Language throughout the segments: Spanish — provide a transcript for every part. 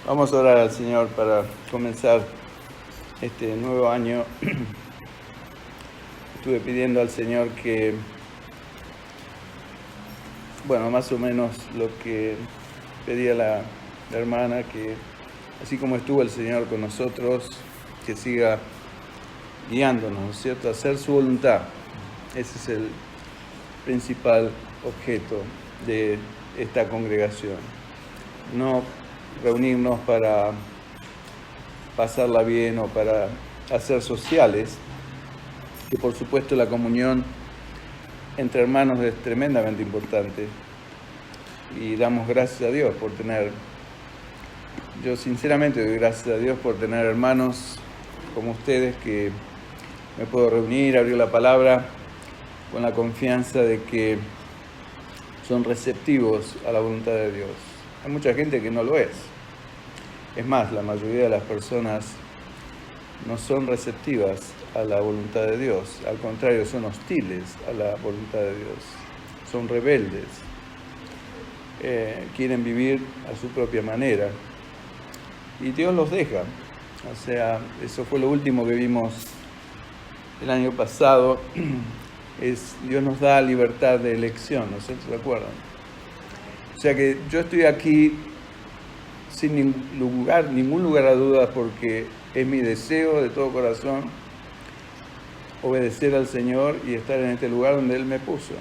Vamos a orar al Señor para comenzar este nuevo año. Estuve pidiendo al Señor que, más o menos lo que pedía la hermana, que así como estuvo el Señor con nosotros, que siga guiándonos, ¿no es cierto?, a hacer su voluntad. Ese es el principal objeto de esta congregación. No reunirnos para pasarla bien o para hacer sociales, que por supuesto la comunión entre hermanos es tremendamente importante y damos gracias a Dios por tener, yo sinceramente doy gracias a Dios por tener hermanos como ustedes que me puedo reunir, abrir la palabra con la confianza de que son receptivos a la voluntad de Dios. Hay mucha gente que no lo es. Es más, la mayoría de las personas no son receptivas a la voluntad de Dios. Al contrario, son hostiles a la voluntad de Dios. Son rebeldes. Quieren vivir a su propia manera. Y Dios los deja. O sea, eso fue lo último que vimos el año pasado. Dios nos da libertad de elección, ¿no sé si se acuerdan? O sea que yo estoy aquí sin ningún lugar a dudas, porque es mi deseo de todo corazón obedecer al Señor y estar en este lugar donde Él me puso.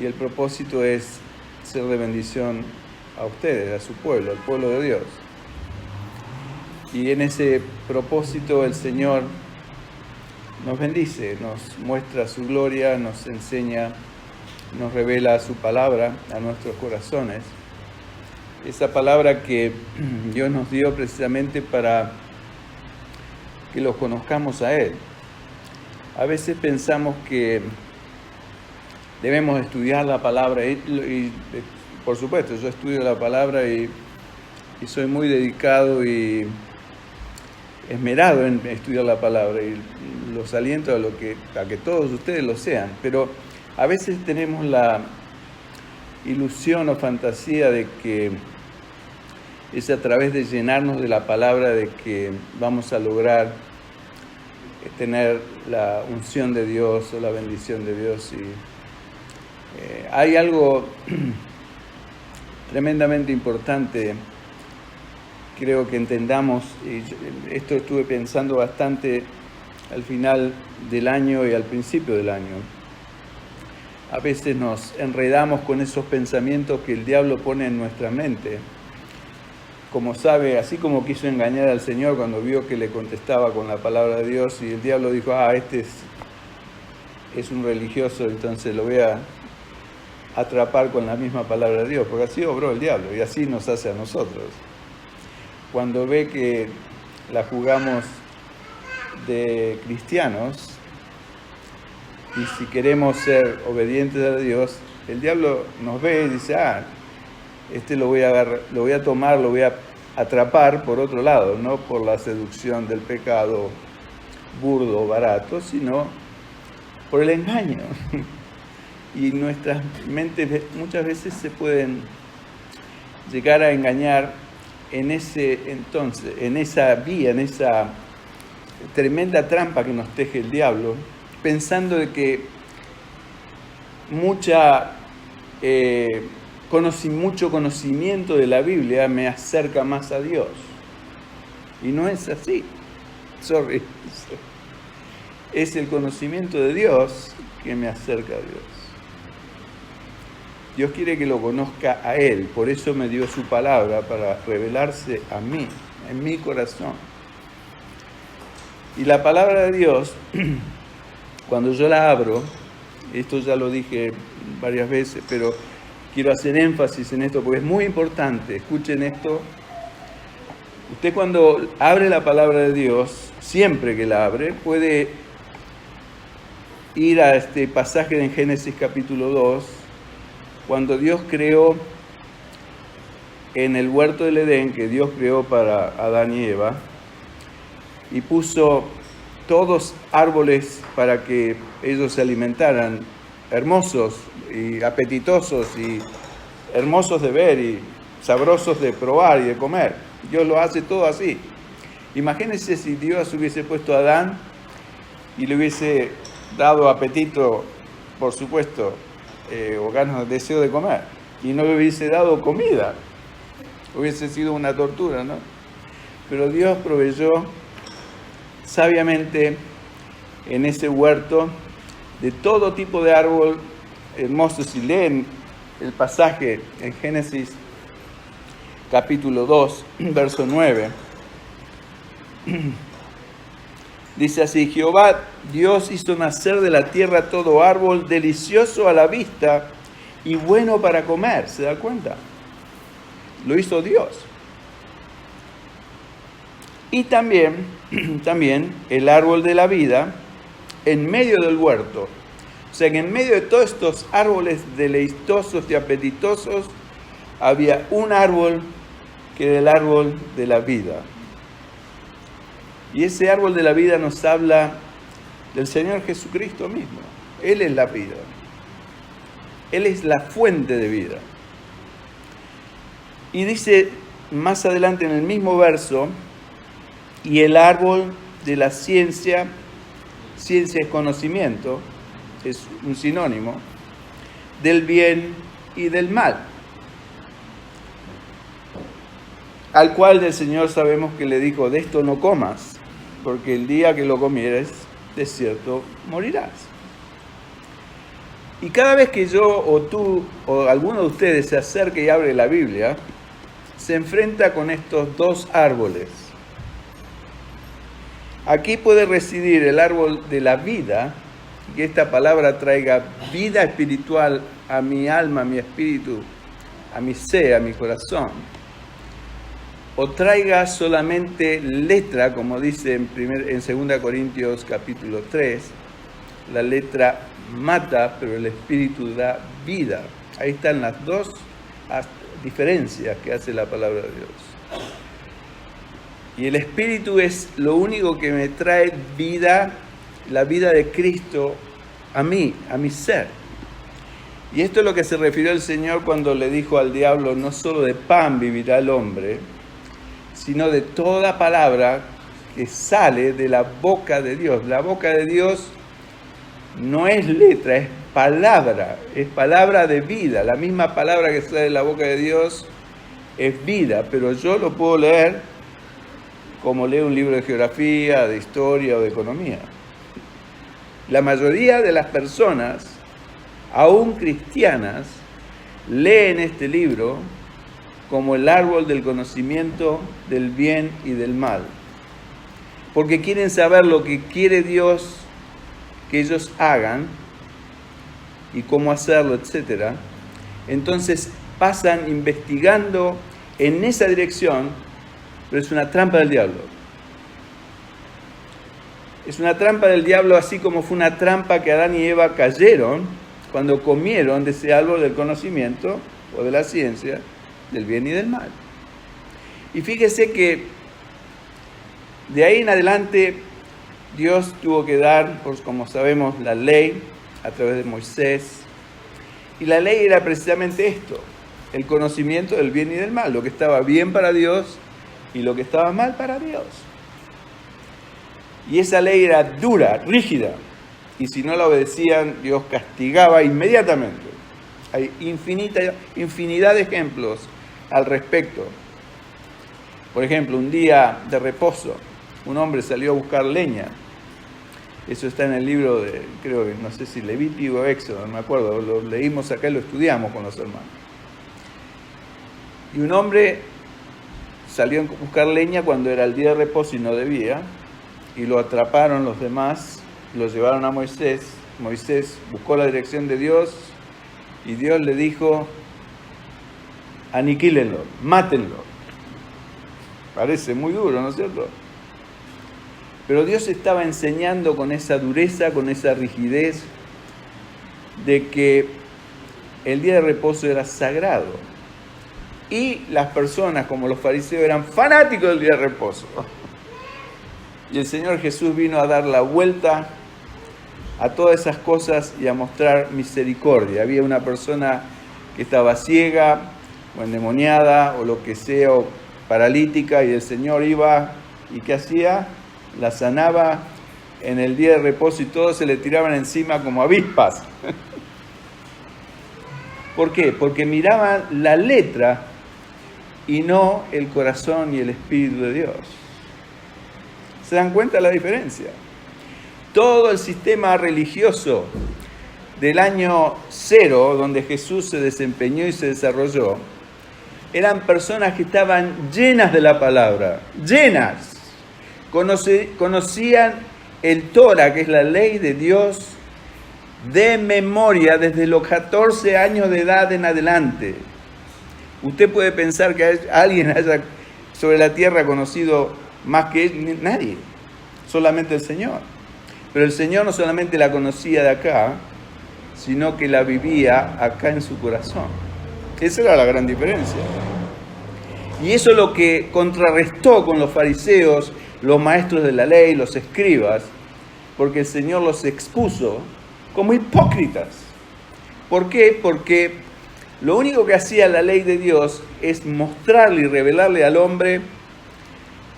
Y el propósito es ser de bendición a ustedes, a su pueblo, al pueblo de Dios. Y en ese propósito el Señor nos bendice, nos muestra su gloria, nos enseña, nos revela su palabra a nuestros corazones. Esa palabra que Dios nos dio precisamente para que los conozcamos a Él. A veces pensamos que debemos estudiar la palabra y por supuesto, yo estudio la palabra y soy muy dedicado y esmerado en estudiar la palabra y los aliento a que todos ustedes lo sean, pero a veces tenemos la ilusión o fantasía de que es a través de llenarnos de la palabra de que vamos a lograr tener la unción de Dios o la bendición de Dios. Y hay algo tremendamente importante, creo que entendamos, y esto estuve pensando bastante al final del año y al principio del año. A veces nos enredamos con esos pensamientos que el diablo pone en nuestra mente. Como sabe, así como quiso engañar al Señor cuando vio que le contestaba con la palabra de Dios, y el diablo dijo, este es un religioso, entonces lo voy a atrapar con la misma palabra de Dios, porque así obró el diablo y así nos hace a nosotros. Cuando ve que la jugamos de cristianos, y si queremos ser obedientes a Dios, el diablo nos ve y dice, lo voy a tomar, lo voy a atrapar por otro lado, no por la seducción del pecado burdo, barato, sino por el engaño. Y nuestras mentes muchas veces se pueden llegar a engañar en esa vía, en esa tremenda trampa que nos teje el diablo, pensando de que mucho conocimiento de la Biblia me acerca más a Dios. Y no es así. Es el conocimiento de Dios que me acerca a Dios. Dios quiere que lo conozca a Él, por eso me dio su palabra para revelarse a mí, en mi corazón. Y la palabra de Dios, cuando yo la abro, esto ya lo dije varias veces, pero quiero hacer énfasis en esto porque es muy importante. Escuchen esto. Usted cuando abre la palabra de Dios, siempre que la abre, puede ir a este pasaje en Génesis capítulo 2, cuando Dios creó en el huerto del Edén, que Dios creó para Adán y Eva, y puso todos árboles para que ellos se alimentaran, hermosos y apetitosos y hermosos de ver y sabrosos de probar y de comer. Dios lo hace todo así. Imagínense si Dios hubiese puesto a Adán y le hubiese dado apetito, por supuesto, o ganas, deseo de comer, y no le hubiese dado comida. Hubiese sido una tortura, ¿no? Pero Dios proveyó sabiamente en ese huerto de todo tipo de árbol hermoso. Si leen el pasaje en Génesis capítulo 2, verso 9, dice así: Jehová Dios hizo nacer de la tierra todo árbol delicioso a la vista y bueno para comer. ¿Se da cuenta? Lo hizo Dios. Y también el árbol de la vida en medio del huerto. O sea que en medio de todos estos árboles deleitosos y apetitosos había un árbol que era el árbol de la vida. Y ese árbol de la vida nos habla del Señor Jesucristo mismo. Él es la vida. Él es la fuente de vida. Y dice más adelante en el mismo verso: y el árbol de la ciencia, ciencia es conocimiento, es un sinónimo, del bien y del mal, al cual del Señor sabemos que le dijo: de esto no comas, porque el día que lo comieres, de cierto morirás. Y cada vez que yo o tú o alguno de ustedes se acerque y abre la Biblia, se enfrenta con estos dos árboles. Aquí puede residir el árbol de la vida, y que esta palabra traiga vida espiritual a mi alma, a mi espíritu, a mi ser, a mi corazón. O traiga solamente letra, como dice en 2 Corintios capítulo 3, la letra mata, pero el espíritu da vida. Ahí están las dos diferencias que hace la palabra de Dios. Y el espíritu es lo único que me trae vida, la vida de Cristo a mí, a mi ser. Y esto es lo que se refirió el Señor cuando le dijo al diablo: no solo de pan vivirá el hombre, sino de toda palabra que sale de la boca de Dios. La boca de Dios no es letra, es palabra de vida. La misma palabra que sale de la boca de Dios es vida, pero yo lo puedo leer como leo un libro de geografía, de historia o de economía. La mayoría de las personas, aún cristianas, leen este libro como el árbol del conocimiento del bien y del mal, porque quieren saber lo que quiere Dios que ellos hagan y cómo hacerlo, etc. Entonces pasan investigando en esa dirección, pero es una trampa del diablo. Es una trampa del diablo, así como fue una trampa que Adán y Eva cayeron cuando comieron de ese árbol del conocimiento o de la ciencia del bien y del mal. Y fíjese que de ahí en adelante Dios tuvo que dar, pues como sabemos, la ley a través de Moisés. Y la ley era precisamente esto: el conocimiento del bien y del mal, lo que estaba bien para Dios y lo que estaba mal para Dios. Y esa ley era dura, rígida, y si no la obedecían, Dios castigaba inmediatamente. Hay infinidad de ejemplos al respecto. Por ejemplo, un día de reposo, un hombre salió a buscar leña. Eso está en el libro de, creo que, no sé si Levítico o Éxodo, no me acuerdo, lo leímos acá y lo estudiamos con los hermanos. Y un hombre salió a buscar leña cuando era el día de reposo y no debía, y lo atraparon los demás, lo llevaron a Moisés. Moisés buscó la dirección de Dios y Dios le dijo: aniquílenlo, mátenlo. Parece muy duro, ¿no es cierto? Pero Dios estaba enseñando con esa dureza, con esa rigidez, de que el día de reposo era sagrado. Y las personas, como los fariseos, eran fanáticos del día de reposo. Y el Señor Jesús vino a dar la vuelta a todas esas cosas y a mostrar misericordia. Había una persona que estaba ciega, o endemoniada, o lo que sea, o paralítica, y el Señor iba, ¿y qué hacía? La sanaba en el día de reposo y todos se le tiraban encima como avispas. ¿Por qué? Porque miraban la letra y no el corazón y el Espíritu de Dios. ¿Se dan cuenta la diferencia? Todo el sistema religioso del año 0, donde Jesús se desempeñó y se desarrolló, eran personas que estaban llenas de la palabra, llenas. Conocían el Torah, que es la ley de Dios, de memoria desde los 14 años de edad en adelante. Usted puede pensar que alguien haya sobre la tierra conocido más que él, nadie, solamente el Señor. Pero el Señor no solamente la conocía de acá, sino que la vivía acá en su corazón. Esa era la gran diferencia. Y eso es lo que contrarrestó con los fariseos, los maestros de la ley, los escribas, porque el Señor los expuso como hipócritas. ¿Por qué? Porque lo único que hacía la ley de Dios es mostrarle y revelarle al hombre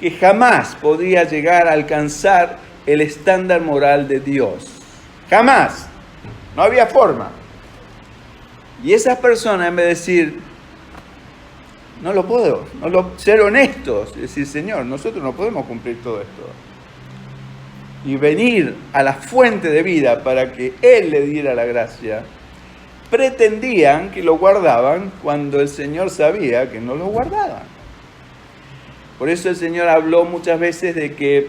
que jamás podría llegar a alcanzar el estándar moral de Dios. Jamás. No había forma. Y esas personas, en vez de decir, no lo puedo, ser honestos, decir, Señor, nosotros no podemos cumplir todo esto. Y venir a la fuente de vida para que Él le diera la gracia, pretendían que lo guardaban cuando el Señor sabía que no lo guardaban. Por eso el Señor habló muchas veces de que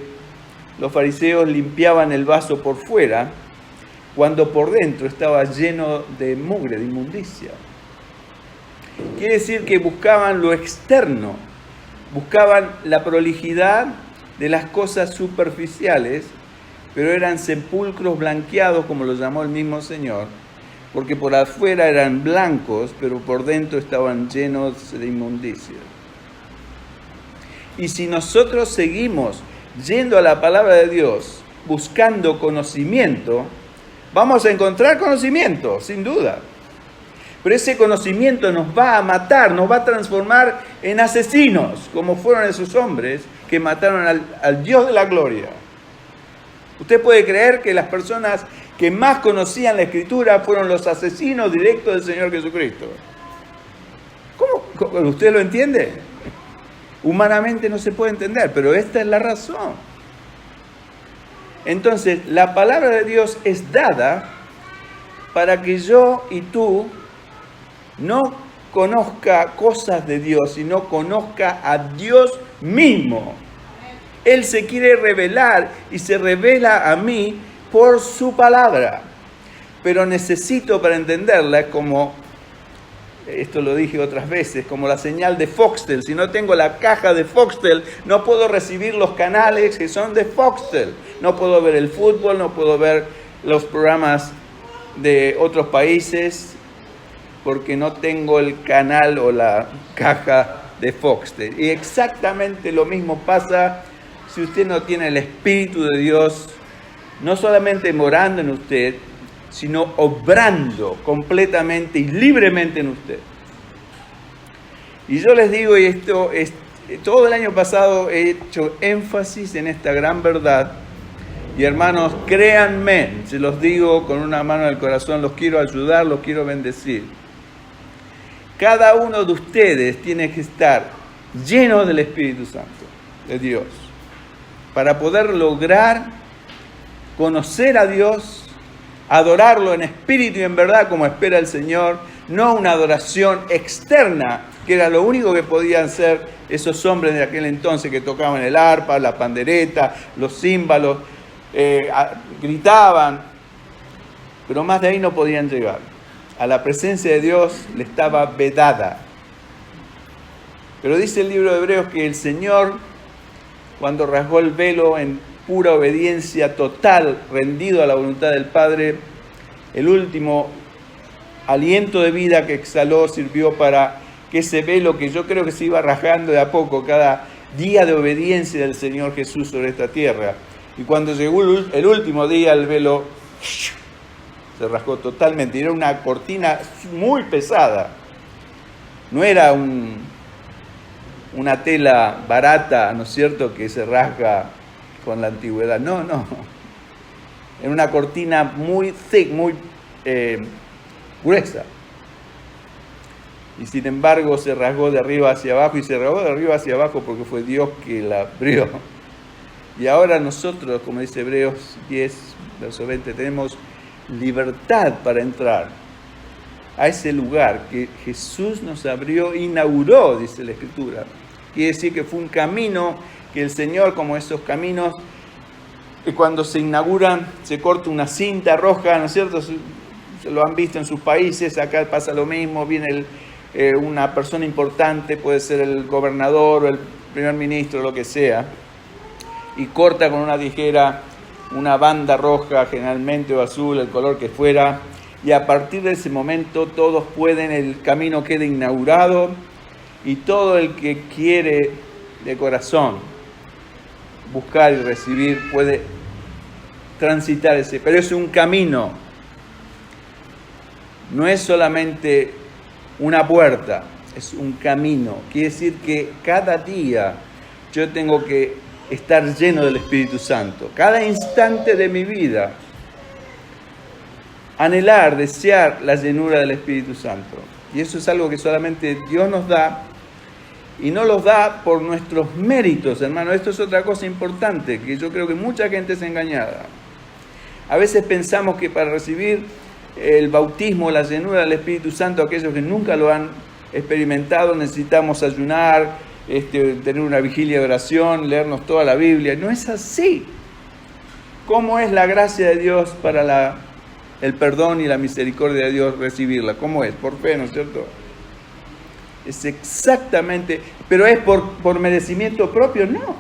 los fariseos limpiaban el vaso por fuera, cuando por dentro estaba lleno de mugre, de inmundicia. Quiere decir que buscaban lo externo, buscaban la prolijidad de las cosas superficiales, pero eran sepulcros blanqueados, como lo llamó el mismo Señor, porque por afuera eran blancos, pero por dentro estaban llenos de inmundicia. Y si nosotros seguimos yendo a la palabra de Dios, buscando conocimiento, vamos a encontrar conocimiento, sin duda. Pero ese conocimiento nos va a matar, nos va a transformar en asesinos, como fueron esos hombres que mataron al Dios de la gloria. Usted puede creer que las personas que más conocían la Escritura fueron los asesinos directos del Señor Jesucristo. ¿Cómo? ¿Usted lo entiende? Humanamente no se puede entender, pero esta es la razón. Entonces, la palabra de Dios es dada para que yo y tú no conozca cosas de Dios, sino conozca a Dios mismo. Él se quiere revelar y se revela a mí por su palabra. Pero necesito para entenderla, como esto lo dije otras veces, como la señal de Foxtel. Si no tengo la caja de Foxtel, no puedo recibir los canales que son de Foxtel. No puedo ver el fútbol, no puedo ver los programas de otros países, porque no tengo el canal o la caja de Foxtel. Y exactamente lo mismo pasa si usted no tiene el Espíritu de Dios, no solamente morando en usted, sino obrando completamente y libremente en usted. Y yo les digo, y esto es, todo el año pasado he hecho énfasis en esta gran verdad. Y hermanos, créanme, se los digo con una mano en el corazón, los quiero ayudar, los quiero bendecir. Cada uno de ustedes tiene que estar lleno del Espíritu Santo, de Dios, para poder lograr conocer a Dios, adorarlo en espíritu y en verdad como espera el Señor, no una adoración externa, que era lo único que podían hacer esos hombres de aquel entonces que tocaban el arpa, la pandereta, los címbalos, gritaban, pero más de ahí no podían llegar. A la presencia de Dios le estaba vedada. Pero dice el libro de Hebreos que el Señor, cuando rasgó el velo en pura obediencia total, rendido a la voluntad del Padre, el último aliento de vida que exhaló sirvió para que ese velo, que yo creo que se iba rasgando de a poco cada día de obediencia del Señor Jesús sobre esta tierra. Y cuando llegó el último día, el velo se rasgó totalmente. Era una cortina muy pesada. no era una tela barata, ¿no es cierto?, que se rasga con la antigüedad. No. Era una cortina muy thick, muy gruesa. Y sin embargo se rasgó de arriba hacia abajo, y se rasgó de arriba hacia abajo porque fue Dios que la abrió. Y ahora nosotros, como dice Hebreos 10, verso 20, tenemos libertad para entrar a ese lugar que Jesús nos abrió, inauguró, dice la Escritura. Quiere decir que fue un camino que el Señor, como esos caminos, que cuando se inauguran, se corta una cinta roja, ¿no es cierto? Se lo han visto en sus países, acá pasa lo mismo, viene una persona importante, puede ser el gobernador o el primer ministro, lo que sea, y corta con una tijera una banda roja, generalmente o azul, el color que fuera, y a partir de ese momento todos pueden, el camino queda inaugurado, y todo el que quiere de corazón buscar y recibir puede transitar ese, pero es un camino, no es solamente una puerta, es un camino. Quiere decir que cada día yo tengo que estar lleno del Espíritu Santo, cada instante de mi vida, anhelar, desear la llenura del Espíritu Santo. Y eso es algo que solamente Dios nos da, y no los da por nuestros méritos, hermano. Esto es otra cosa importante, que yo creo que mucha gente es engañada. A veces pensamos que para recibir el bautismo, la llenura del Espíritu Santo, aquellos que nunca lo han experimentado, necesitamos ayunar, tener una vigilia de oración, leernos toda la Biblia. No es así. ¿Cómo es la gracia de Dios para el perdón y la misericordia de Dios recibirla? ¿Cómo es? Por fe, ¿no es cierto? Es exactamente, pero es por merecimiento propio, no.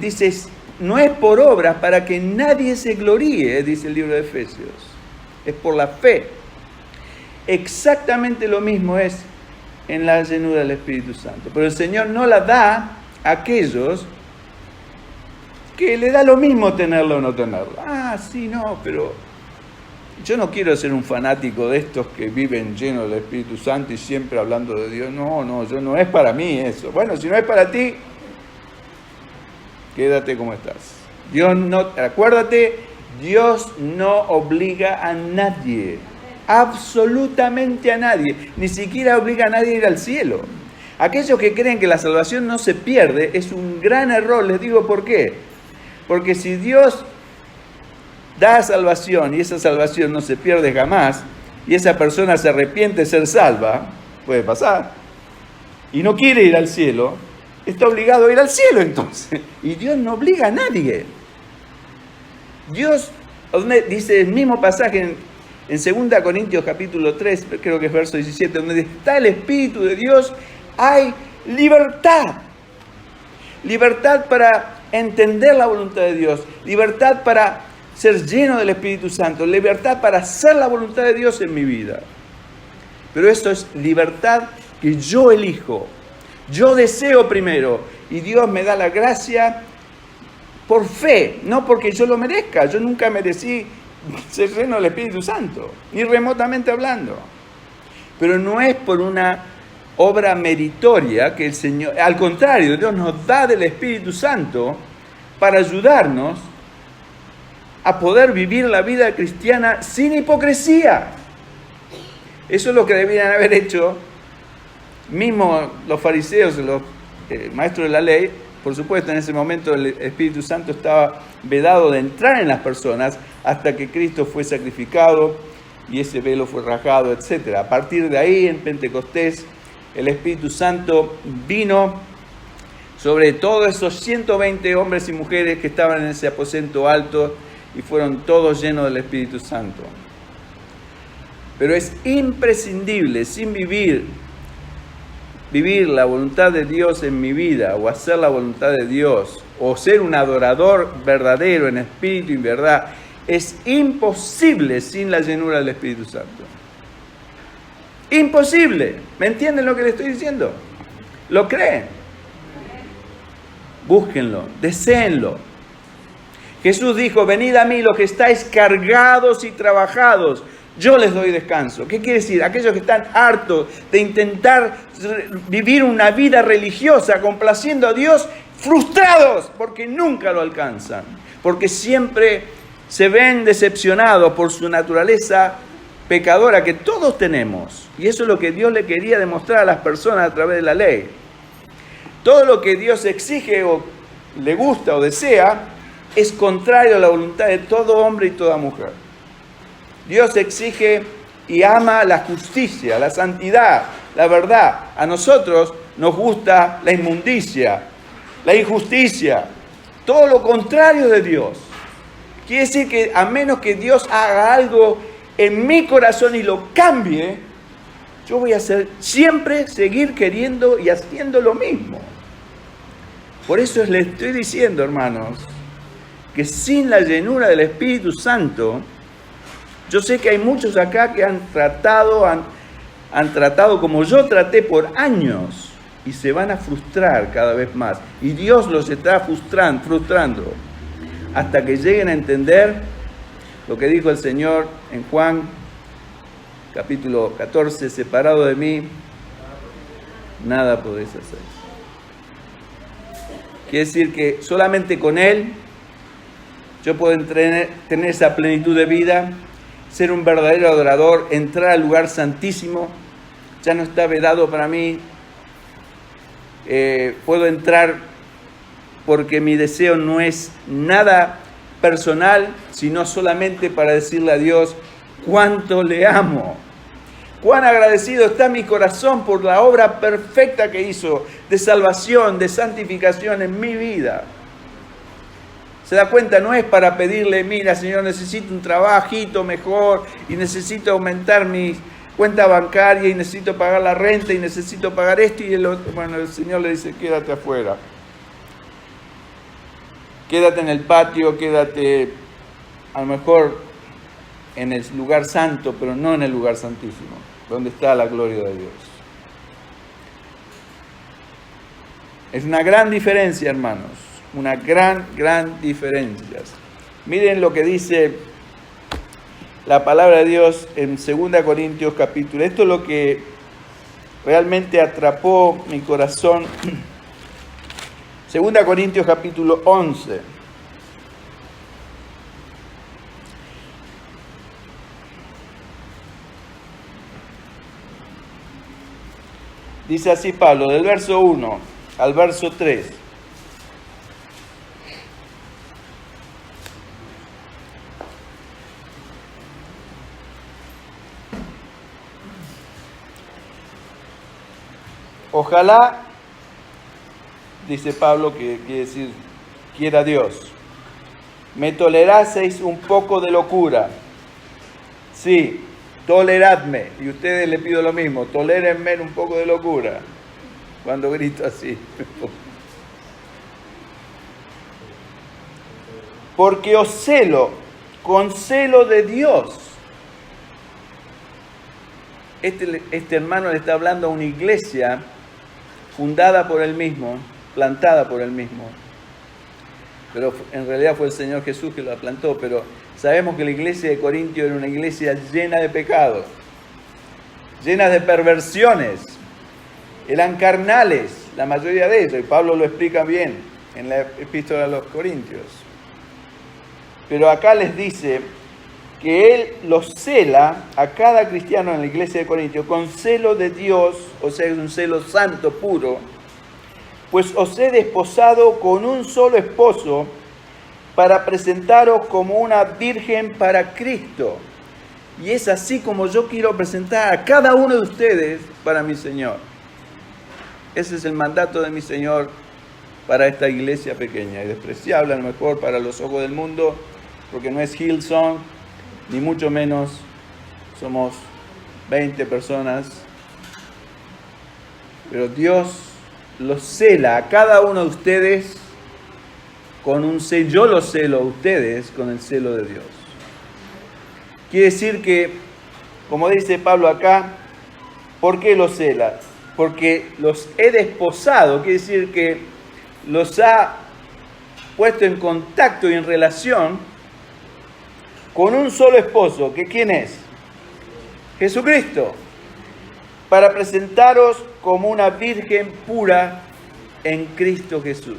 Dices, no es por obras para que nadie se gloríe, dice el libro de Efesios. Es por la fe. Exactamente lo mismo es en la llenura del Espíritu Santo. Pero el Señor no la da a aquellos que le da lo mismo tenerla o no tenerla. Ah, sí, no, pero yo no quiero ser un fanático de estos que viven llenos del Espíritu Santo y siempre hablando de Dios. No, no es para mí eso. Bueno, si no es para ti, quédate como estás. Acuérdate, Dios no obliga a nadie, absolutamente a nadie, ni siquiera obliga a nadie a ir al cielo. Aquellos que creen que la salvación no se pierde, es un gran error. Les digo por qué. Porque si Dios da salvación y esa salvación no se pierde jamás, y esa persona se arrepiente de ser salva, puede pasar, y no quiere ir al cielo, está obligado a ir al cielo entonces. Y Dios no obliga a nadie. Dios dice el mismo pasaje en 2 Corintios capítulo 3, creo que es verso 17, donde está el Espíritu de Dios, hay libertad. Libertad para entender la voluntad de Dios, libertad para ser lleno del Espíritu Santo, libertad para hacer la voluntad de Dios en mi vida. Pero esto es libertad que yo elijo, yo deseo primero, y Dios me da la gracia por fe, no porque yo lo merezca. Yo nunca merecí ser lleno del Espíritu Santo, ni remotamente hablando. Pero no es por una obra meritoria que el Señor, al contrario, Dios nos da del Espíritu Santo para ayudarnos a poder vivir la vida cristiana sin hipocresía. Eso es lo que debían haber hecho mismo los fariseos, los maestros de la ley. Por supuesto, en ese momento el Espíritu Santo estaba vedado de entrar en las personas hasta que Cristo fue sacrificado y ese velo fue rasgado, etc. A partir de ahí, en Pentecostés, el Espíritu Santo vino sobre todos esos 120 hombres y mujeres que estaban en ese aposento alto y fueron todos llenos del Espíritu Santo. Pero es imprescindible, sin vivir la voluntad de Dios en mi vida, o hacer la voluntad de Dios, o ser un adorador verdadero en espíritu y verdad, es imposible sin la llenura del Espíritu Santo. Imposible. ¿Me entienden lo que le estoy diciendo? ¿Lo creen? Búsquenlo, deséenlo. Jesús dijo, venid a mí los que estáis cargados y trabajados, yo les doy descanso. ¿Qué quiere decir? Aquellos que están hartos de intentar vivir una vida religiosa complaciendo a Dios, frustrados porque nunca lo alcanzan, porque siempre se ven decepcionados por su naturaleza pecadora que todos tenemos. Y eso es lo que Dios le quería demostrar a las personas a través de la ley. Todo lo que Dios exige o le gusta o desea es contrario a la voluntad de todo hombre y toda mujer. Dios exige y ama la justicia, la santidad, la verdad. A nosotros nos gusta la inmundicia, la injusticia, todo lo contrario de Dios. Quiere decir que a menos que Dios haga algo en mi corazón y lo cambie, yo voy a siempre seguir queriendo y haciendo lo mismo. Por eso les estoy diciendo, hermanos, que sin la llenura del Espíritu Santo, yo sé que hay muchos acá que han tratado como yo traté por años y se van a frustrar cada vez más. Y Dios los está frustrando hasta que lleguen a entender lo que dijo el Señor en Juan capítulo 14, separado de mí, nada podéis hacer. Quiere decir que solamente con Él yo puedo tener esa plenitud de vida, ser un verdadero adorador, entrar al lugar santísimo. Ya no está vedado para mí. Puedo entrar porque mi deseo no es nada personal, sino solamente para decirle a Dios cuánto le amo. Cuán agradecido está mi corazón por la obra perfecta que hizo de salvación, de santificación en mi vida. Se da cuenta, no es para pedirle, mira Señor, necesito un trabajito mejor y necesito aumentar mi cuenta bancaria y necesito pagar la renta y necesito pagar esto y el otro. Bueno, el Señor le dice, quédate afuera. Quédate en el patio, quédate a lo mejor en el lugar santo, pero no en el lugar santísimo, donde está la gloria de Dios. Es una gran diferencia, hermanos. Una gran diferencia. Miren lo que dice la palabra de Dios en 2 Corintios capítulo. Esto es lo que realmente atrapó mi corazón. 2 Corintios capítulo 11. Dice así Pablo, del verso 1 al verso 3. Ojalá, dice Pablo, que quiere decir, quiera Dios, me toleraseis un poco de locura. Sí, toleradme. Y a ustedes les pido lo mismo, tolérenme un poco de locura. Cuando grito así. Porque os celo, con celo de Dios. Este hermano le está hablando a una iglesia fundada por él mismo, plantada por él mismo. Pero en realidad fue el Señor Jesús que la plantó, pero sabemos que la iglesia de Corintio era una iglesia llena de pecados, llena de perversiones, eran carnales, la mayoría de ellos, y Pablo lo explica bien en la epístola a los Corintios. Pero acá les dice que Él los cela a cada cristiano en la iglesia de Corintios con celo de Dios, o sea, un celo santo, puro, pues os he desposado con un solo esposo para presentaros como una virgen para Cristo. Y es así como yo quiero presentar a cada uno de ustedes para mi Señor. Ese es el mandato de mi Señor para esta iglesia pequeña y despreciable a lo mejor para los ojos del mundo, porque no es Hillsong, ni mucho menos somos 20 personas, pero Dios los cela a cada uno de ustedes con un celo. Yo los celo a ustedes con el celo de Dios. Quiere decir que, como dice Pablo acá, ¿por qué los cela? Porque los he desposado, quiere decir que los ha puesto en contacto y en relación con un solo esposo, que ¿quién es? Jesucristo, para presentaros como una virgen pura en Cristo Jesús.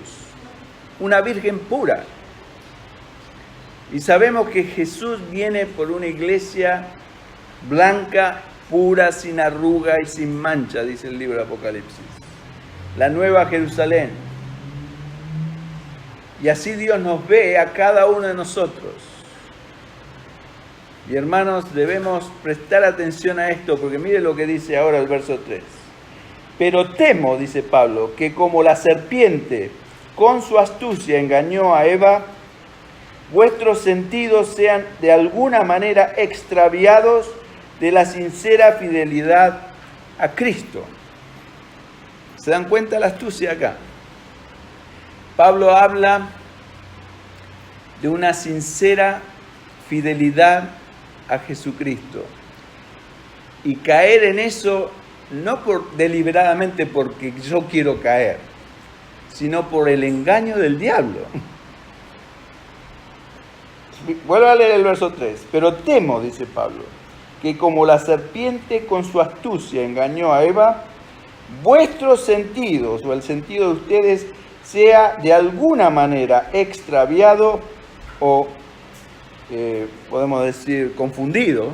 Una virgen pura. Y sabemos que Jesús viene por una iglesia blanca, pura, sin arruga y sin mancha, dice el libro de Apocalipsis. La nueva Jerusalén. Y así Dios nos ve a cada uno de nosotros. Y hermanos, debemos prestar atención a esto, porque mire lo que dice ahora el verso 3. Pero temo, dice Pablo, que como la serpiente con su astucia engañó a Eva, vuestros sentidos sean de alguna manera extraviados de la sincera fidelidad a Cristo. ¿Se dan cuenta la astucia acá? Pablo habla de una sincera fidelidad a Jesucristo. Y caer en eso no deliberadamente porque yo quiero caer, sino por el engaño del diablo. Vuelvo a leer el verso 3. Pero temo, dice Pablo, que como la serpiente con su astucia engañó a Eva, vuestros sentidos o el sentido de ustedes sea de alguna manera extraviado o podemos decir confundido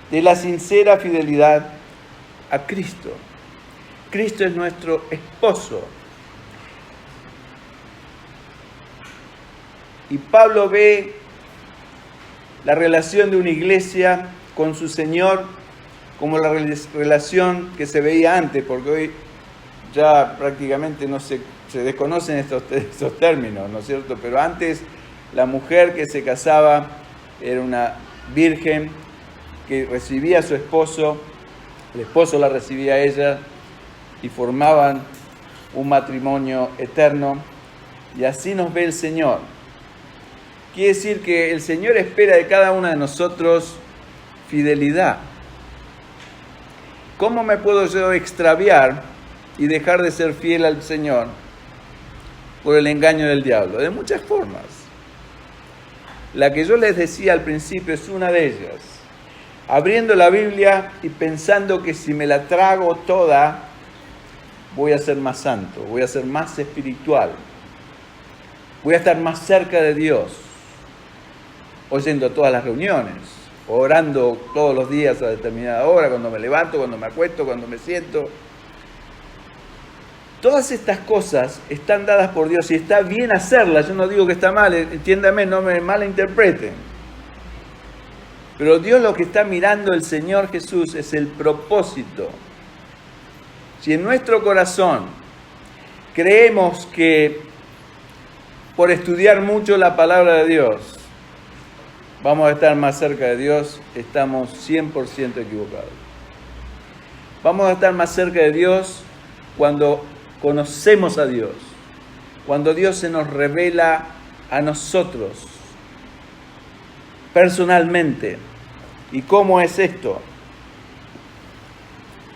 de la sincera fidelidad a Cristo. Cristo es nuestro esposo. Y Pablo ve la relación de una iglesia con su Señor como la relación que se veía antes, porque hoy ya prácticamente no se desconocen estos términos, ¿no es cierto? Pero antes la mujer que se casaba era una virgen que recibía a su esposo, el esposo la recibía a ella y formaban un matrimonio eterno. Y así nos ve el Señor. Quiere decir que el Señor espera de cada uno de nosotros fidelidad. ¿Cómo me puedo yo extraviar y dejar de ser fiel al Señor por el engaño del diablo? De muchas formas. La que yo les decía al principio es una de ellas. Abriendo la Biblia y pensando que si me la trago toda, voy a ser más santo, voy a ser más espiritual, voy a estar más cerca de Dios, oyendo todas las reuniones, orando todos los días a determinada hora, cuando me levanto, cuando me acuesto, cuando me siento. Todas estas cosas están dadas por Dios y está bien hacerlas. Yo no digo que está mal, entiéndame, no me malinterpreten. Pero Dios lo que está mirando el Señor Jesús es el propósito. Si en nuestro corazón creemos que por estudiar mucho la palabra de Dios vamos a estar más cerca de Dios, estamos 100% equivocados. Vamos a estar más cerca de Dios cuando conocemos a Dios, cuando Dios se nos revela a nosotros personalmente. ¿Y cómo es esto?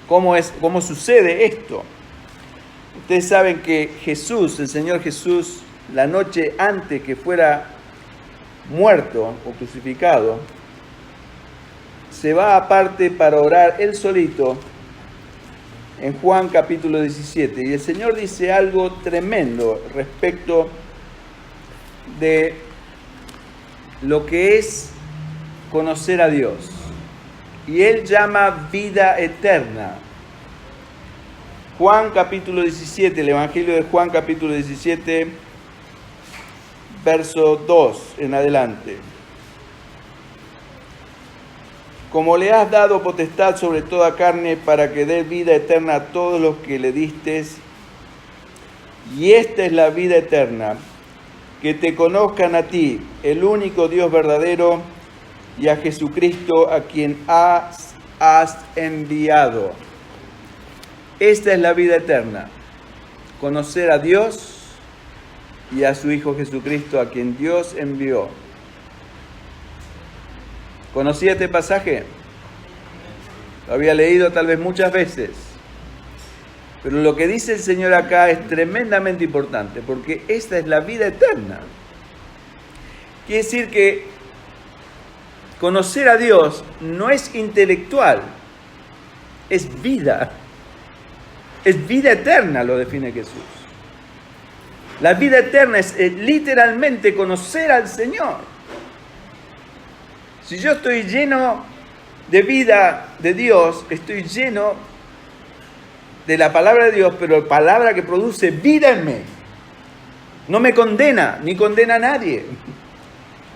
¿Cómo sucede esto? Ustedes saben que Jesús, el Señor Jesús, la noche antes que fuera muerto o crucificado, se va aparte para orar él solito en Juan capítulo 17. Y el Señor dice algo tremendo respecto de lo que es conocer a Dios. Y Él llama vida eterna. Juan capítulo 17, el Evangelio de Juan capítulo 17, verso 2 en adelante. Como le has dado potestad sobre toda carne para que dé vida eterna a todos los que le distes, y esta es la vida eterna, que te conozcan a ti, el único Dios verdadero, y a Jesucristo a quien has enviado. Esta es la vida eterna, conocer a Dios y a su Hijo Jesucristo a quien Dios envió. ¿Conocía este pasaje? Lo había leído tal vez muchas veces. Pero lo que dice el Señor acá es tremendamente importante, porque esta es la vida eterna. Quiere decir que conocer a Dios no es intelectual, es vida. Es vida eterna, lo define Jesús. La vida eterna es literalmente conocer al Señor. Si yo estoy lleno de vida de Dios, estoy lleno de la palabra de Dios, pero la palabra que produce vida en mí. No me condena, ni condena a nadie,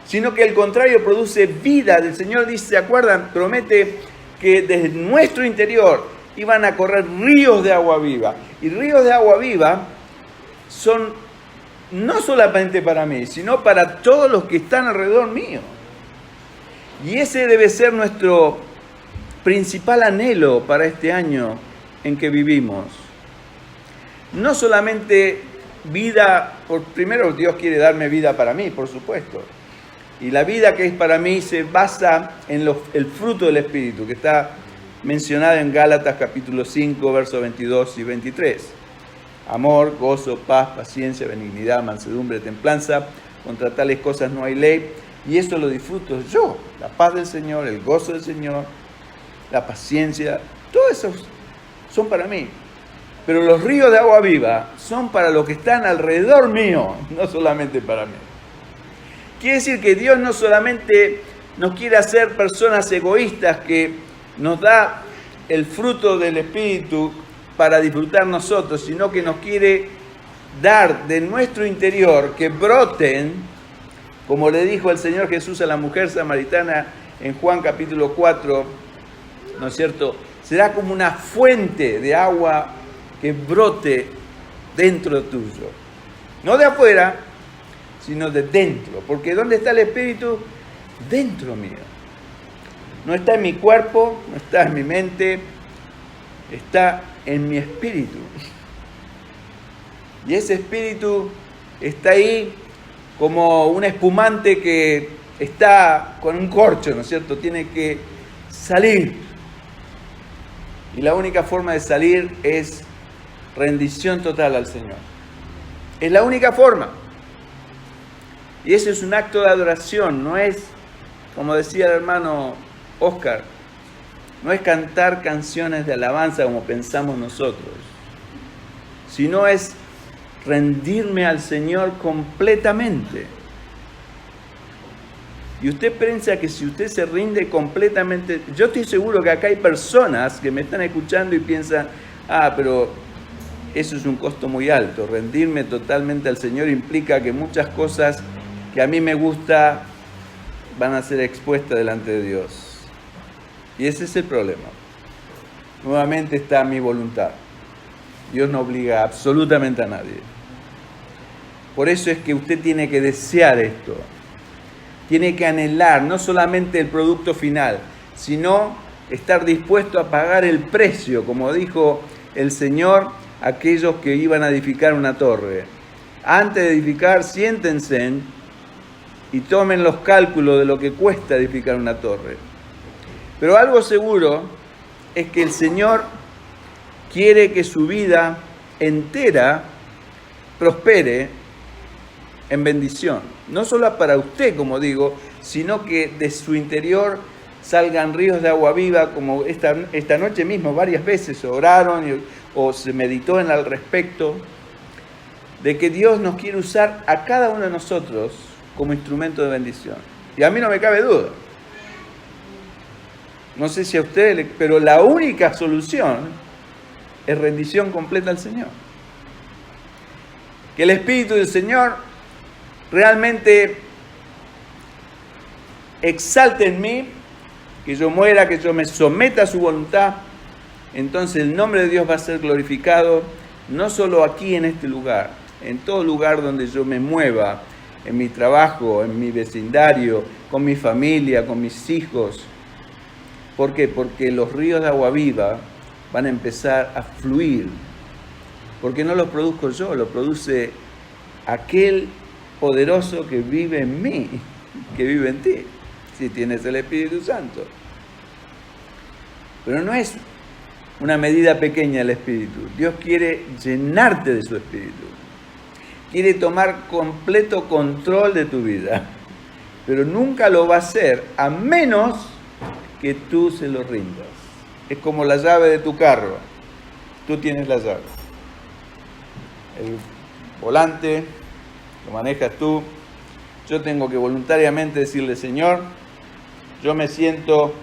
sino que al contrario produce vida. El Señor dice, ¿se acuerdan? Promete que desde nuestro interior iban a correr ríos de agua viva. Y ríos de agua viva son no solamente para mí, sino para todos los que están alrededor mío. Y ese debe ser nuestro principal anhelo para este año en que vivimos. No solamente vida, primero Dios quiere darme vida para mí, por supuesto. Y la vida que es para mí se basa en el fruto del Espíritu, que está mencionado en Gálatas capítulo 5, versos 22 y 23. Amor, gozo, paz, paciencia, benignidad, mansedumbre, templanza. Contra tales cosas no hay ley. Y eso lo disfruto yo. La paz del Señor, el gozo del Señor, la paciencia. Todo eso son para mí. Pero los ríos de agua viva son para los que están alrededor mío, no solamente para mí. Quiere decir que Dios no solamente nos quiere hacer personas egoístas que nos da el fruto del Espíritu para disfrutar nosotros, sino que nos quiere dar de nuestro interior que broten, como le dijo el Señor Jesús a la mujer samaritana en Juan capítulo 4, ¿no es cierto? Será como una fuente de agua que brote dentro tuyo. No de afuera, sino de dentro. Porque ¿dónde está el Espíritu? Dentro mío. No está en mi cuerpo, no está en mi mente, está en mi espíritu. Y ese espíritu está ahí como un espumante que está con un corcho, ¿no es cierto? Tiene que salir. Y la única forma de salir es rendición total al Señor. Es la única forma. Y ese es un acto de adoración, no es, como decía el hermano Oscar, no es cantar canciones de alabanza como pensamos nosotros, sino es rendirme al Señor completamente. Y usted piensa que si usted se rinde completamente, yo estoy seguro que acá hay personas que me están escuchando y piensan, pero eso es un costo muy alto. Rendirme totalmente al Señor implica que muchas cosas que a mí me gusta van a ser expuestas delante de Dios. Y ese es el problema. Nuevamente está mi voluntad. Dios no obliga absolutamente a nadie. Por eso es que usted tiene que desear esto. Tiene que anhelar no solamente el producto final, sino estar dispuesto a pagar el precio, como dijo el Señor a aquellos que iban a edificar una torre. Antes de edificar, siéntense y tomen los cálculos de lo que cuesta edificar una torre. Pero algo seguro es que el Señor quiere que su vida entera prospere en bendición. No solo para usted, como digo, sino que de su interior salgan ríos de agua viva, como esta noche mismo varias veces oraron o se meditó en al respecto, de que Dios nos quiere usar a cada uno de nosotros como instrumento de bendición. Y a mí no me cabe duda. No sé si a ustedes, pero la única solución es rendición completa al Señor. Que el Espíritu del Señor realmente exalte en mí, que yo muera, que yo me someta a su voluntad. Entonces el nombre de Dios va a ser glorificado, no solo aquí en este lugar, en todo lugar donde yo me mueva, en mi trabajo, en mi vecindario, con mi familia, con mis hijos. ¿Por qué? Porque los ríos de agua viva van a empezar a fluir. Porque no los produzco yo, lo produce aquel poderoso que vive en mí, que vive en ti, si tienes el Espíritu Santo. Pero no es una medida pequeña el Espíritu. Dios quiere llenarte de su Espíritu. Quiere tomar completo control de tu vida. pero nunca lo va a hacer a menos que tú se lo rindas. Es como la llave de tu carro. Tú tienes la llave. El volante lo manejas tú. Yo tengo que voluntariamente decirle, Señor, yo me siento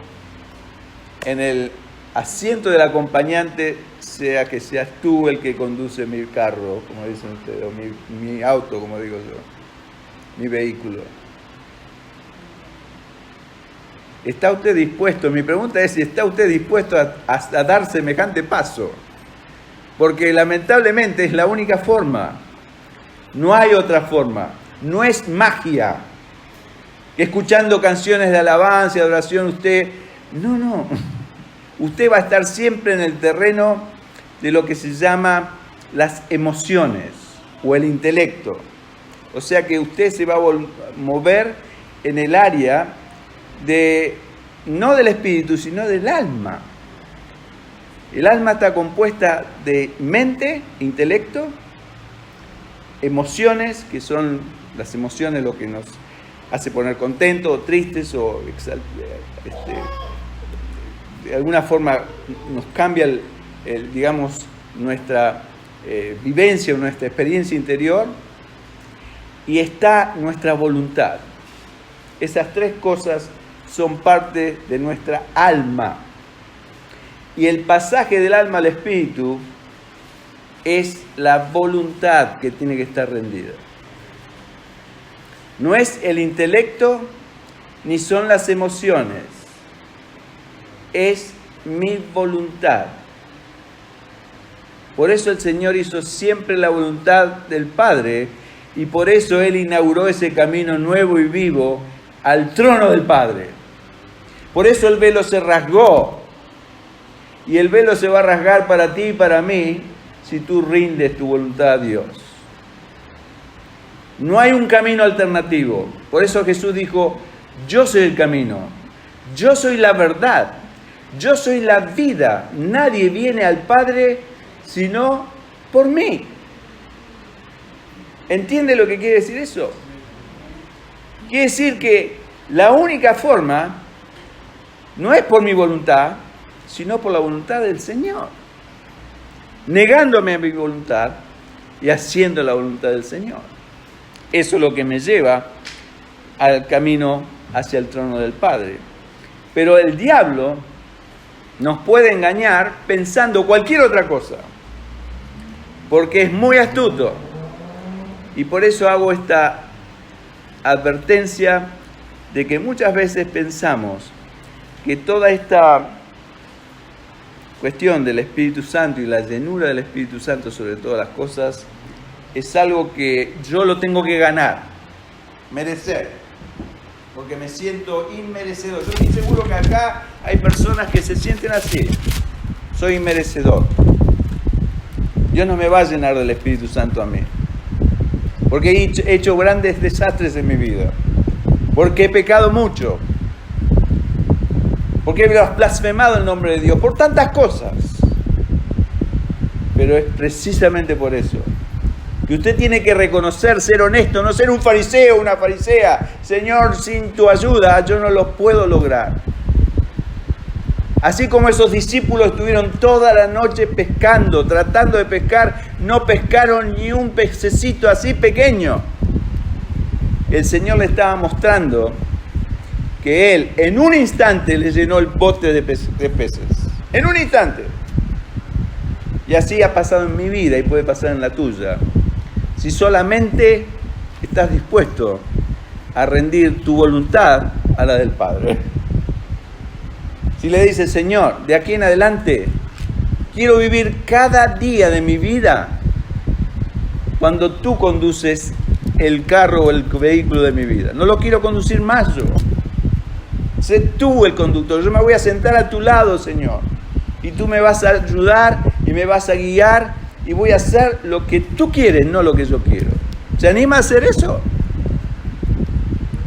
en el asiento del acompañante, sea que seas tú el que conduce mi carro, como dicen ustedes, o mi auto, como digo yo, mi vehículo. ¿Está usted dispuesto? Mi pregunta es si está usted dispuesto a dar semejante paso. Porque lamentablemente es la única forma. No hay otra forma. No es magia. Escuchando canciones de alabanza y adoración usted... No. Usted va a estar siempre en el terreno de lo que se llama las emociones o el intelecto. O sea que usted se va a mover en el área no del espíritu, sino del alma. El alma está compuesta de mente, intelecto, emociones, que son las emociones lo que nos hace poner contentos o tristes o de alguna forma nos cambia digamos, nuestra vivencia o nuestra experiencia interior, y está nuestra voluntad. Esas tres cosas son parte de nuestra alma. Y el pasaje del alma al espíritu es la voluntad que tiene que estar rendida. No es el intelecto ni son las emociones. Es mi voluntad. Por eso el Señor hizo siempre la voluntad del Padre y por eso Él inauguró ese camino nuevo y vivo al trono del Padre. Por eso el velo se rasgó. Y el velo se va a rasgar para ti y para mí si tú rindes tu voluntad a Dios. No hay un camino alternativo. Por eso Jesús dijo, yo soy el camino, yo soy la verdad, yo soy la vida. Nadie viene al Padre sino por mí. ¿Entiende lo que quiere decir eso? Quiere decir que la única forma no es por mi voluntad, sino por la voluntad del Señor. Negándome a mi voluntad y haciendo la voluntad del Señor. Eso es lo que me lleva al camino hacia el trono del Padre. Pero el diablo nos puede engañar pensando cualquier otra cosa, porque es muy astuto. Y por eso hago esta advertencia de que muchas veces pensamos que toda esta cuestión del Espíritu Santo y la llenura del Espíritu Santo sobre todas las cosas es algo que yo lo tengo que ganar, merecer, porque me siento inmerecedor. Yo estoy seguro que acá hay personas que se sienten así. Soy inmerecedor. Dios no me va a llenar del Espíritu Santo a mí, porque he hecho grandes desastres en mi vida, porque he pecado mucho, porque he blasfemado el nombre de Dios, por tantas cosas. Pero es precisamente por eso que usted tiene que reconocer, ser honesto, no ser un fariseo o una farisea. Señor, sin tu ayuda yo no lo puedo lograr. Así como esos discípulos estuvieron toda la noche pescando, tratando de pescar, no pescaron ni un pececito así pequeño. El Señor le estaba mostrando que Él en un instante le llenó el bote de peces. En un instante. Y así ha pasado en mi vida y puede pasar en la tuya. Si solamente estás dispuesto a rendir tu voluntad a la del Padre. Si le dices, Señor, de aquí en adelante quiero vivir cada día de mi vida cuando tú conduces el carro o el vehículo de mi vida. No lo quiero conducir más yo. Sé tú el conductor. Yo me voy a sentar a tu lado, Señor. Y tú me vas a ayudar y me vas a guiar y voy a hacer lo que tú quieres, no lo que yo quiero. ¿Se anima a hacer eso?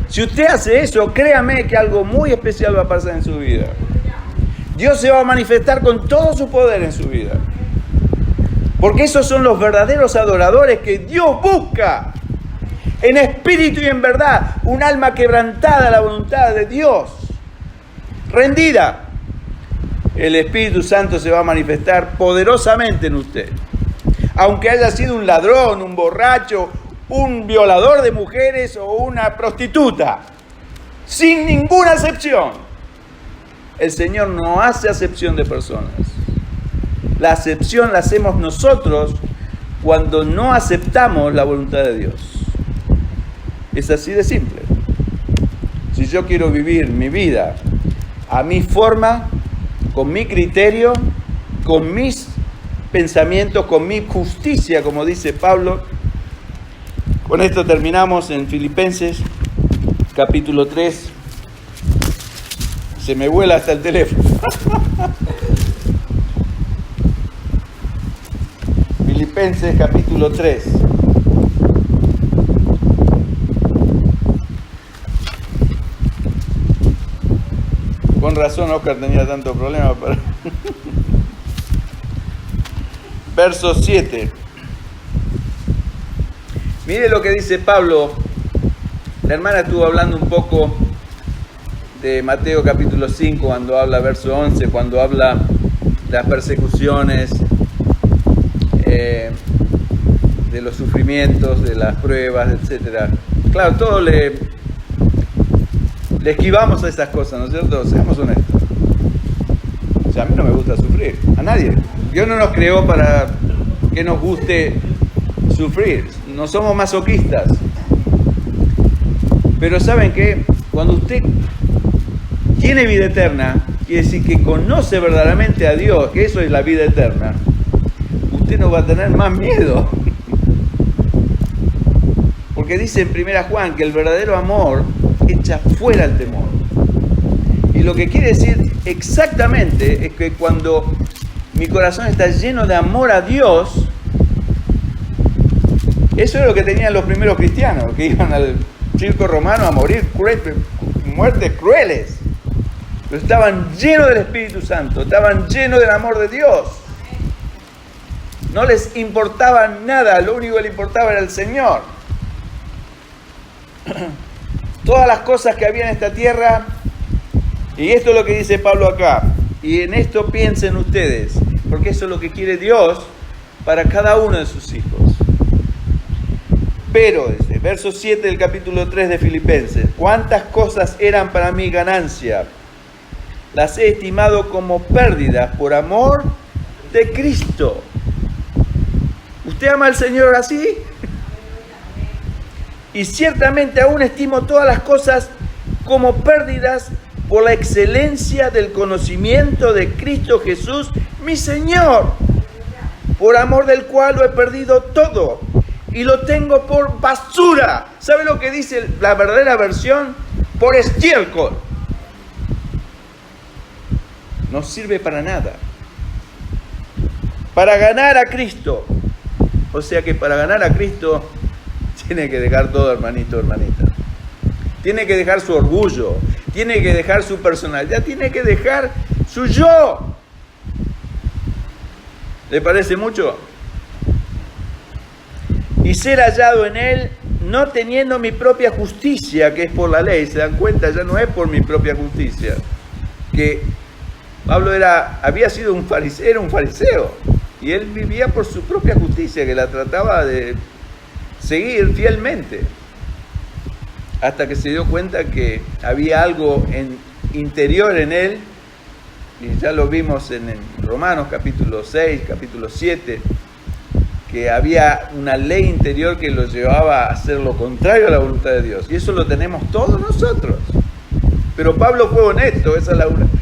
Si usted hace eso, créame que algo muy especial va a pasar en su vida. Dios se va a manifestar con todo su poder en su vida. Porque esos son los verdaderos adoradores que Dios busca. en espíritu y en verdad, un alma quebrantada a la voluntad de Dios, rendida. El Espíritu Santo se va a manifestar poderosamente en usted. Aunque haya sido un ladrón, un borracho, un violador de mujeres o una prostituta, sin ninguna excepción. El Señor no hace acepción de personas. La acepción la hacemos nosotros cuando no aceptamos la voluntad de Dios. Es así de simple. Si yo quiero vivir mi vida a mi forma, con mi criterio, con mis pensamientos, con mi justicia, como dice Pablo. Con esto terminamos en Filipenses, capítulo 3. Se me vuela hasta el teléfono. Filipenses, capítulo 3. Con razón Oscar tenía tanto problema para... Verso 7. Mire lo que dice Pablo. La hermana estuvo hablando un poco de Mateo capítulo 5, cuando habla, verso 11, cuando habla de las persecuciones, de los sufrimientos, de las pruebas, etc. Claro, todo le esquivamos a esas cosas, ¿no es cierto? Seamos honestos. O sea, a mí no me gusta sufrir, a nadie. Dios no nos creó para que nos guste sufrir, no somos masoquistas. Pero ¿saben qué? Cuando usted tiene vida eterna, quiere decir que conoce verdaderamente a Dios, que eso es la vida eterna, usted no va a tener más miedo. Porque dice en 1 Juan que el verdadero amor echa fuera el temor. Y lo que quiere decir exactamente es que cuando mi corazón está lleno de amor a Dios, eso es lo que tenían los primeros cristianos, que iban al circo romano a morir muertes crueles. Pero estaban llenos del Espíritu Santo, estaban llenos del amor de Dios. No les importaba nada, lo único que les importaba era el Señor. Todas las cosas que había en esta tierra, y esto es lo que dice Pablo acá, y en esto piensen ustedes, porque eso es lo que quiere Dios para cada uno de sus hijos. Pero, desde verso 7 del capítulo 3 de Filipenses, cuántas cosas eran para mí ganancia, las he estimado como pérdidas por amor de Cristo. ¿Usted ama al Señor así? Y ciertamente aún estimo todas las cosas como pérdidas por la excelencia del conocimiento de Cristo Jesús, mi Señor, por amor del cual lo he perdido todo y lo tengo por basura. ¿Sabe lo que dice la verdadera versión? Por estiércol. No sirve para nada. Para ganar a Cristo. O sea que para ganar a Cristo tiene que dejar todo, hermanito, hermanita. Tiene que dejar su orgullo, tiene que dejar su personalidad, tiene que dejar su yo. ¿Le parece mucho? Y ser hallado en Él, no teniendo mi propia justicia, que es por la ley. ¿Se dan cuenta? Ya no es por mi propia justicia. Que Pablo había sido un fariseo, era un fariseo. Y él vivía por su propia justicia, que la trataba de seguir fielmente. Hasta que se dio cuenta que había algo interior en él, y ya lo vimos en Romanos capítulo 6, capítulo 7, que había una ley interior que lo llevaba a hacer lo contrario a la voluntad de Dios. Y eso lo tenemos todos nosotros. Pero Pablo fue honesto, esa es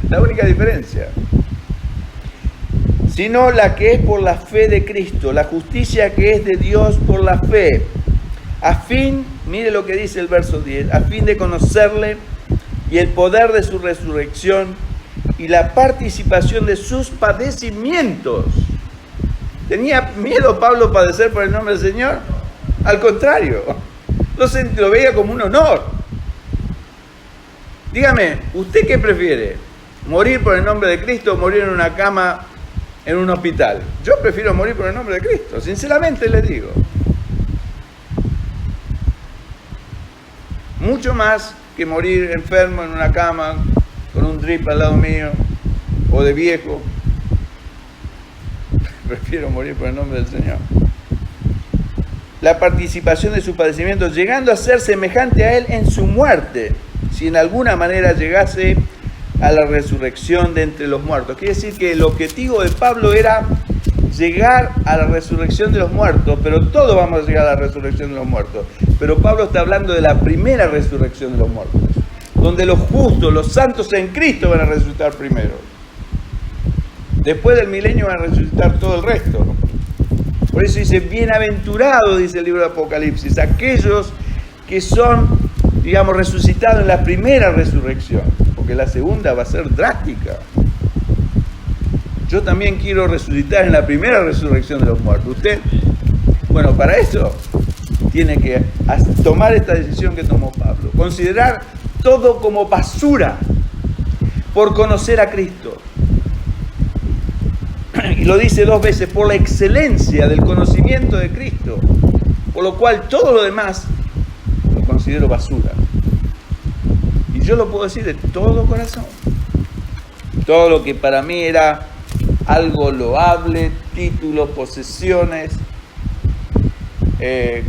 la única diferencia. Sino la que es por la fe de Cristo, la justicia que es de Dios por la fe, a fin, mire lo que dice el verso 10, a fin de conocerle y el poder de su resurrección y la participación de sus padecimientos. ¿Tenía miedo Pablo padecer por el nombre del Señor? Al contrario, lo veía como un honor. Dígame, ¿usted qué prefiere? ¿Morir por el nombre de Cristo o morir en una cama en un hospital? Yo prefiero morir por el nombre de Cristo, sinceramente les digo. mucho más que morir enfermo en una cama con un drip al lado mío o de viejo. Prefiero morir por el nombre del Señor. La participación de su padecimiento, llegando a ser semejante a Él en su muerte, si en alguna manera llegase a la resurrección de entre los muertos. Quiere decir que el objetivo de Pablo era llegar a la resurrección de los muertos, pero todos vamos a llegar a la resurrección de los muertos. Pero Pablo está hablando de la primera resurrección de los muertos, donde los justos, los santos en Cristo van a resucitar primero. Después del milenio van a resucitar todo el resto. Por eso dice, bienaventurado, dice el libro de Apocalipsis, aquellos que son, digamos, resucitados en la primera resurrección, porque la segunda va a ser drástica. Yo también quiero resucitar en la primera resurrección de los muertos. Usted, bueno, para eso tiene que tomar esta decisión que tomó Pablo, considerar todo como basura por conocer a Cristo. Y lo dice 2 veces, por la excelencia del conocimiento de Cristo, por lo cual todo lo demás lo considero basura. Y yo lo puedo decir de todo corazón. Todo lo que para mí era algo loable, títulos, posesiones,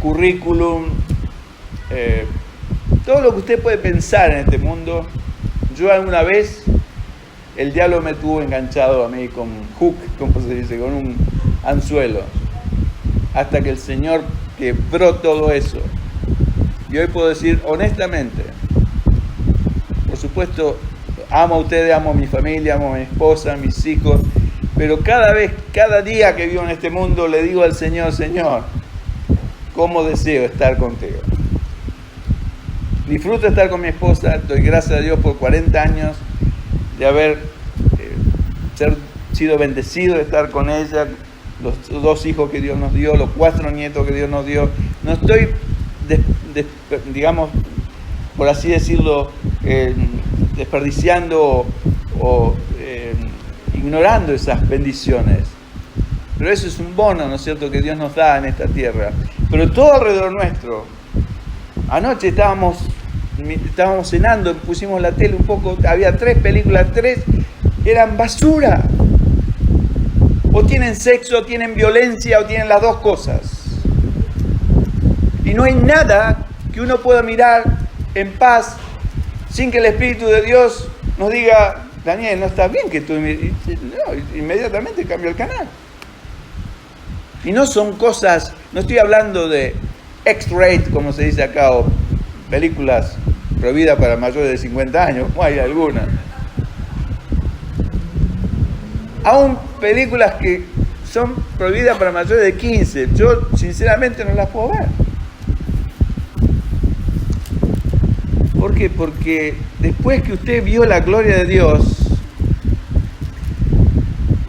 currículum, todo lo que usted puede pensar en este mundo, yo alguna vez, el diablo me tuvo enganchado a mí con hook, como se dice, con un anzuelo, hasta que el Señor quebró todo eso. Y hoy puedo decir honestamente, por supuesto, amo a ustedes, amo a mi familia, amo a mi esposa, a mis hijos, pero cada día que vivo en este mundo le digo al Señor, Señor, ¿cómo deseo estar contigo? Disfruto estar con mi esposa, doy gracias a Dios por 40 años de haber sido bendecido de estar con ella, los 2 hijos que Dios nos dio, los 4 nietos que Dios nos dio. No estoy, digamos, por así decirlo, desperdiciando o ignorando esas bendiciones. Pero eso es un bono, ¿no es cierto?, que Dios nos da en esta tierra. Pero todo alrededor nuestro. Anoche estábamos cenando, pusimos la tele un poco, había 3 películas, 3 eran basura. O tienen sexo, o tienen violencia, o tienen las 2 cosas. Y no hay nada que uno pueda mirar en paz sin que el Espíritu de Dios nos diga, Daniel, no está bien que tú... No, inmediatamente cambio el canal. Y no son cosas, no estoy hablando de X-rate, como se dice acá, o películas prohibidas para mayores de 50 años, como hay algunas. Aún películas que son prohibidas para mayores de 15, yo sinceramente no las puedo ver. ¿Por qué? Porque después que usted vio la gloria de Dios,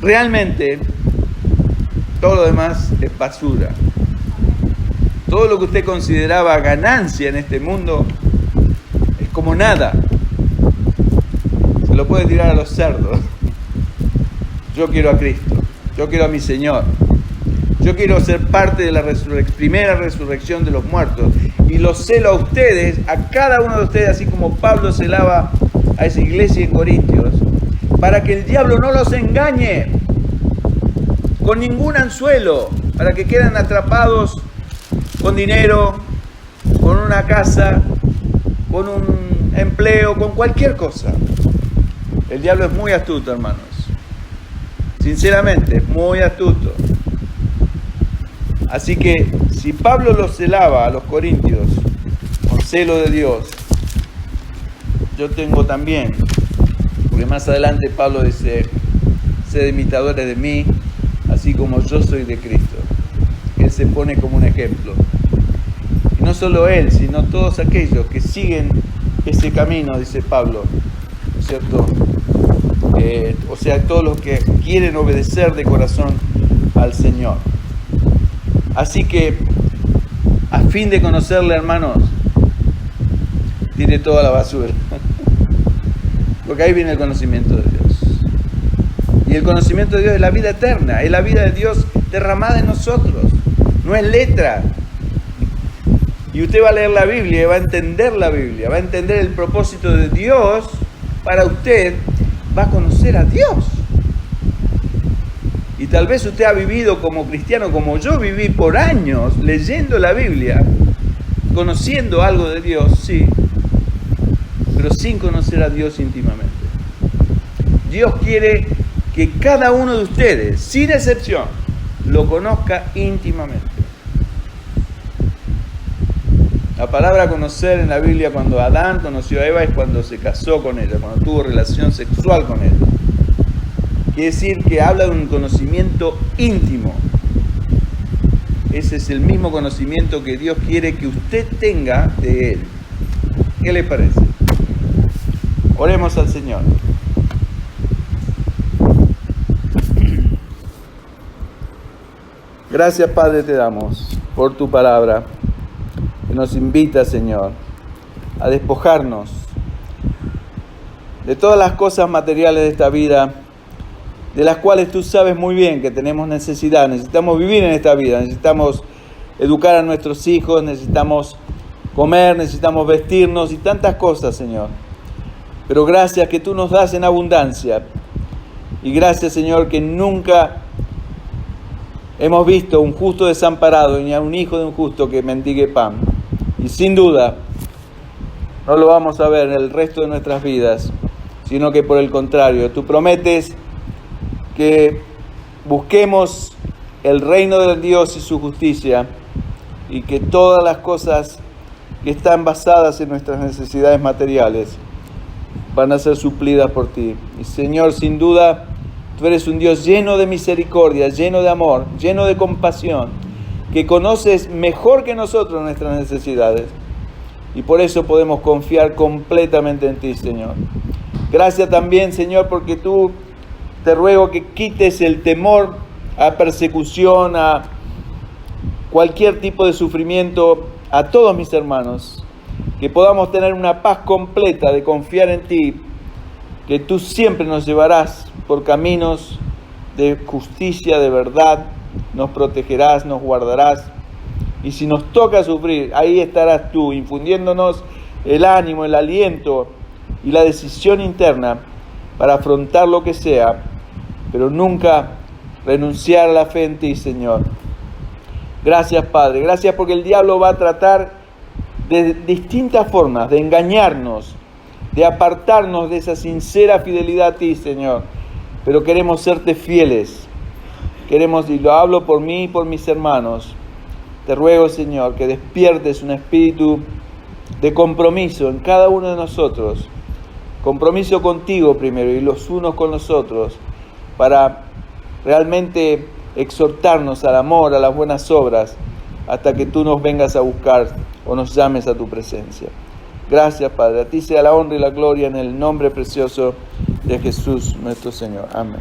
realmente todo lo demás es basura. Todo lo que usted consideraba ganancia en este mundo es como nada. Se lo puede tirar a los cerdos. Yo quiero a Cristo. Yo quiero a mi Señor. Yo quiero ser parte de la primera resurrección de los muertos. Y los celo a ustedes, a cada uno de ustedes, así como Pablo celaba a esa iglesia en Corintios, para que el diablo no los engañe con ningún anzuelo, para que queden atrapados con dinero, con una casa, con un empleo, con cualquier cosa. El diablo es muy astuto, hermanos. Sinceramente, muy astuto. Así que si Pablo los celaba a los corintios con celo de Dios, yo tengo también, porque más adelante Pablo dice, sed imitadores de mí, así como yo soy de Cristo. Él se pone como un ejemplo. Y no solo él, sino todos aquellos que siguen ese camino, dice Pablo, ¿no es cierto? O sea, todos los que quieren obedecer de corazón al Señor. Así que, a fin de conocerle, hermanos, tire toda la basura. Porque ahí viene el conocimiento de Dios. Y el conocimiento de Dios es la vida eterna, es la vida de Dios derramada en nosotros. No es letra. Y usted va a leer la Biblia y va a entender la Biblia, va a entender el propósito de Dios para usted, va a conocer a Dios. Y tal vez usted ha vivido como cristiano, como yo viví por años, leyendo la Biblia, conociendo algo de Dios, sí, pero sin conocer a Dios íntimamente. Dios quiere que cada uno de ustedes, sin excepción, lo conozca íntimamente. La palabra conocer en la Biblia, cuando Adán conoció a Eva, es cuando se casó con ella, cuando tuvo relación sexual con ella. Quiere decir que habla de un conocimiento íntimo. Ese es el mismo conocimiento que Dios quiere que usted tenga de Él. ¿Qué le parece? Oremos al Señor. Gracias, Padre, te damos por tu palabra, que nos invita, Señor, a despojarnos de todas las cosas materiales de esta vida, de las cuales tú sabes muy bien que tenemos necesidad. Necesitamos vivir en esta vida, necesitamos educar a nuestros hijos, necesitamos comer, necesitamos vestirnos y tantas cosas, Señor. Pero gracias que tú nos das en abundancia. Y gracias, Señor, que nunca hemos visto un justo desamparado ni a un hijo de un justo que mendigue pan. Y sin duda no lo vamos a ver en el resto de nuestras vidas, sino que por el contrario, tú prometes que busquemos el reino de Dios y su justicia, y que todas las cosas que están basadas en nuestras necesidades materiales van a ser suplidas por ti. Y Señor, sin duda, tú eres un Dios lleno de misericordia, lleno de amor, lleno de compasión, que conoces mejor que nosotros nuestras necesidades. Y por eso podemos confiar completamente en ti, Señor. Gracias también, Señor, porque tú te ruego que quites el temor a persecución, a cualquier tipo de sufrimiento a todos mis hermanos. Que podamos tener una paz completa de confiar en ti, que tú siempre nos llevarás por caminos de justicia, de verdad, nos protegerás, nos guardarás. Y si nos toca sufrir, ahí estarás tú, infundiéndonos el ánimo, el aliento y la decisión interna para afrontar lo que sea, pero nunca renunciar a la fe en ti, Señor. Gracias, Padre. Gracias porque el diablo va a tratar de distintas formas de engañarnos, de apartarnos de esa sincera fidelidad a ti, Señor. Pero queremos serte fieles. Queremos, y lo hablo por mí y por mis hermanos, te ruego, Señor, que despiertes un espíritu de compromiso en cada uno de nosotros. Compromiso contigo primero y los unos con los otros, para realmente exhortarnos al amor, a las buenas obras, hasta que tú nos vengas a buscar o nos llames a tu presencia. Gracias, Padre. A ti sea la honra y la gloria en el nombre precioso de Jesús nuestro Señor. Amén.